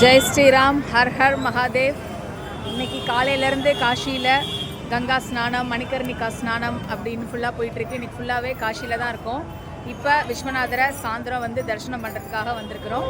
ஜெய் ஸ்ரீராம், ஹர் ஹர் மகாதேவ். இன்னைக்கு காலையிலேருந்து காஷியில் கங்கா ஸ்நானம், மணிகர்ணிகா ஸ்நானம் அப்படின்னு ஃபுல்லாக போயிட்டுருக்கு. இன்றைக்கி ஃபுல்லாகவே காஷியில் தான் இருக்கோம். இப்போ விஸ்வநாதரை சாயந்தரம் வந்து தரிசனம் பண்ணுறதுக்காக வந்திருக்கிறோம்.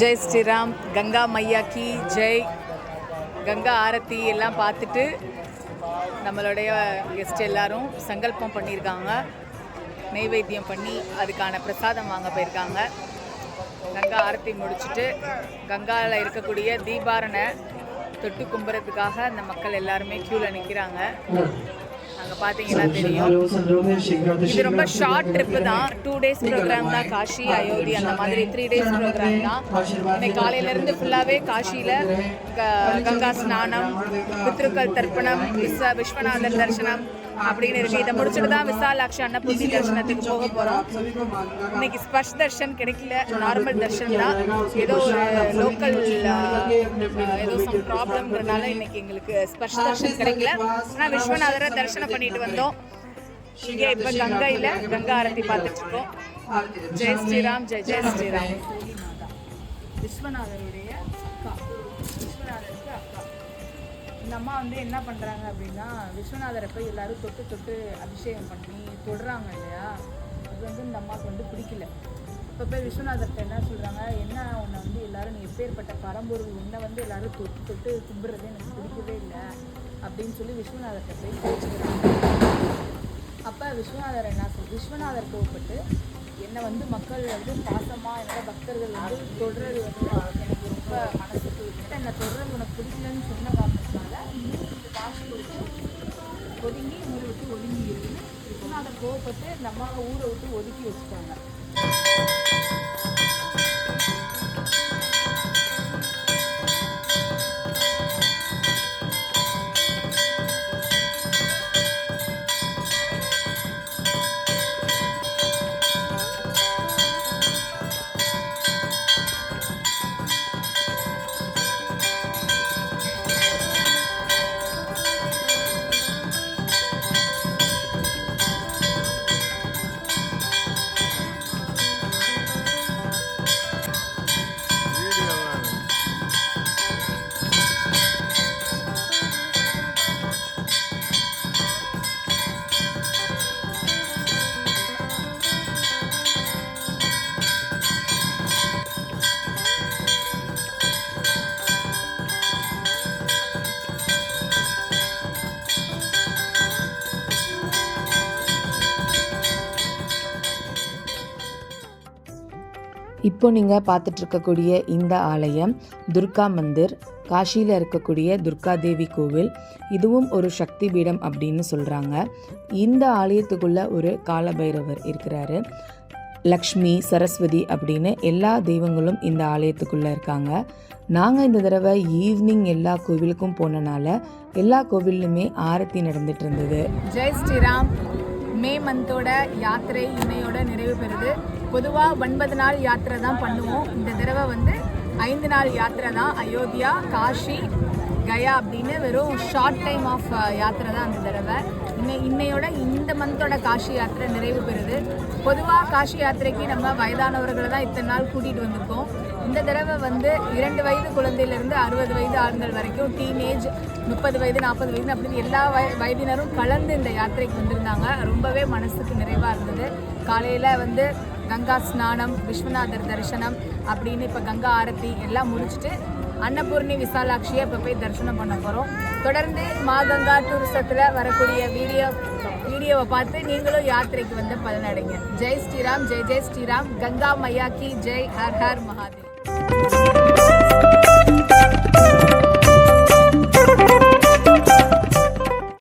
ஜெய் ஸ்ரீராம், கங்கா மையா கி ஜெய். கங்கா ஆரத்தி எல்லாம் பார்த்துட்டு நம்மளுடைய கெஸ்ட் எல்லாரும் சங்கல்பம் பண்ணியிருக்காங்க. நெய்வேத்தியம் பண்ணி அதுக்கான பிரசாதம் வாங்க போயிருக்காங்க. கங்கா ஆரத்தி முடிச்சுட்டு கங்காவில் இருக்கக்கூடிய தீபாரணை தொட்டு கும்புறதுக்காக அந்த மக்கள் எல்லாருமே க்யூவில் நிற்கிறாங்க. அங்கே பார்த்தீங்கன்னா தெரியும். இது ரொம்ப ஷார்ட் ட்ரிப்பு தான். 2 days ப்ரோக்ராம் தான். காஷி, அயோத்தி அந்த மாதிரி 3 days ப்ரோக்ராம் தான். இன்னைக்கு காலையிலேருந்து ஃபுல்லாகவே காஷியில் கங்கா ஸ்நானம், பித்ருக்கள் தர்ப்பணம், விஸ்வநாதர் தரிசனம் அப்படின்னு இருக்குது. இதை முடிச்சுட்டு தான் விசாலாட்சி அன்னபூர்த்தி தரிசனத்துக்கு போக போகிறோம். இன்னைக்கு ஸ்பர்ஷ் தர்ஷன் கிடைக்கல, நார்மல் தர்ஷன் தான். ஏதோ ஒரு லோக்கல் ஏதோ சம் ப்ராப்ளம்ன்றனால இன்னைக்கு எங்களுக்கு ஸ்பர்ஷ் தர்ஷன் கிடைக்கல. ஆனால் விஸ்வநாதரை தரிசனம் பண்ணிட்டு வந்தோம். இங்கே இப்போ கங்கையில் கங்கா ஆரத்தி பார்த்துட்டு இருக்கோம். ஜெய் ஸ்ரீராம், ஜெய் ஜெய் ஸ்ரீராம். விஸ்வநாதருடைய அக்கா, விஸ்வநாதருக்கு அக்கா. இந்த அம்மா வந்து என்ன பண்ணுறாங்க அப்படின்னா, விஸ்வநாதரை போய் எல்லாரும் தொட்டு தொட்டு அபிஷேகம் பண்ணி தொடுறாங்க இல்லையா, அது வந்து இந்த அம்மாவுக்கு வந்து பிடிக்கல. இப்போ போய் விஸ்வநாதர்கிட்ட என்ன சொல்கிறாங்க, என்ன உன்னை வந்து எல்லாரும் நீ எப்பேற்பட்ட பரம்பொருள், உன்னை வந்து எல்லாரும் தொட்டு தொட்டு கும்பிட்றதே எனக்கு பிடிக்கவே இல்லை அப்படின்னு சொல்லி விஸ்வநாதர்கிட்ட போய் பேசிக்கிறாங்க. அப்போ விஸ்வநாதர் என்ன விஸ்வநாதர் கோவப்பட்டு, என்னை வந்து மக்கள் வந்து பாசமாக என்னோட பக்தர்கள் வந்து தொடுறது வந்து எனக்கு ரொம்ப மனசுக்கு விட்டு, என்னை தொடுறது உனக்கு பிடிக்கலன்னு சொன்ன காரணத்தினால காசு கொடுத்து ஒதுங்கி ஊரை விட்டு ஒதுங்கி இருக்குன்னு விஸ்வநாதர் கோவப்பட்டு இந்த அம்மாவை ஊரை விட்டு ஒதுக்கி வச்சுட்டாங்க. இப்போ நீங்கள் பார்த்துட்ருக்கக்கூடிய இந்த ஆலயம் துர்கா மந்திர், காஷியில் இருக்கக்கூடிய துர்கா தேவி கோவில். இதுவும் ஒரு சக்தி பீடம் அப்படின்னு சொல்கிறாங்க. இந்த ஆலயத்துக்குள்ளே ஒரு காலபைரவர் இருக்கிறாரு. லக்ஷ்மி, சரஸ்வதி அப்படின்னு எல்லா தெய்வங்களும் இந்த ஆலயத்துக்குள்ளே இருக்காங்க. நாங்கள் இந்த தடவை ஈவினிங் எல்லா கோவிலுக்கும் போனனால எல்லா கோவில்லுமே ஆரத்தி நடந்துட்டு இருந்தது. ஜெய் ஸ்ரீராம். மே மந்தோட யாத்திரை இன்னையோட நிறைவு பெறுது. பொதுவாக 9 நாள் யாத்திரை தான் பண்ணுவோம். இந்த தடவை வந்து 5 நாள் யாத்திரை தான். அயோத்தியா, காஷி, கயா அப்படின்னு வெறும் ஷார்ட் டைம் ஆஃப் யாத்திரை தான் அந்த தடவை. இன்னையோட இந்த மந்தோட காஷி யாத்திரை நிறைவு பெறுது. பொதுவாக காஷி யாத்திரைக்கு நம்ம வயதானவர்களை தான் இத்தனை நாள் கூட்டிகிட்டு வந்திருக்கோம். இந்த தடவை வந்து 2 வயது குழந்தையிலேருந்து 60 வயது ஆண்கள் வரைக்கும், டீனேஜ் 30 வயது 40 வயது அப்படின்னு எல்லா வயதினரும் கலந்து இந்த யாத்திரைக்கு வந்திருந்தாங்க. ரொம்பவே மனசுக்கு நிறைவாக இருந்தது. காலையில் வந்து கங்கா ஸ்நானம், விஸ்வநாதர் தரிசனம் அப்படின்னு இப்போ கங்கா ஆரத்தி எல்லாம் முடிச்சுட்டு அன்னபூர்ணி விசாலாட்சியை இப்போ போய் தரிசனம் பண்ண போகிறோம். தொடர்ந்து மா கங்கா டூரிசத்தில் வரக்கூடிய வீடியோவை பார்த்து நீங்களும் யாத்திரைக்கு வந்து பலனடைங்க. ஜெய் ஸ்ரீராம், ஜெய் ஜெய் ஸ்ரீராம். கங்கா மையா கி ஜெய். ஹர் ஹர் மகாதேவ்.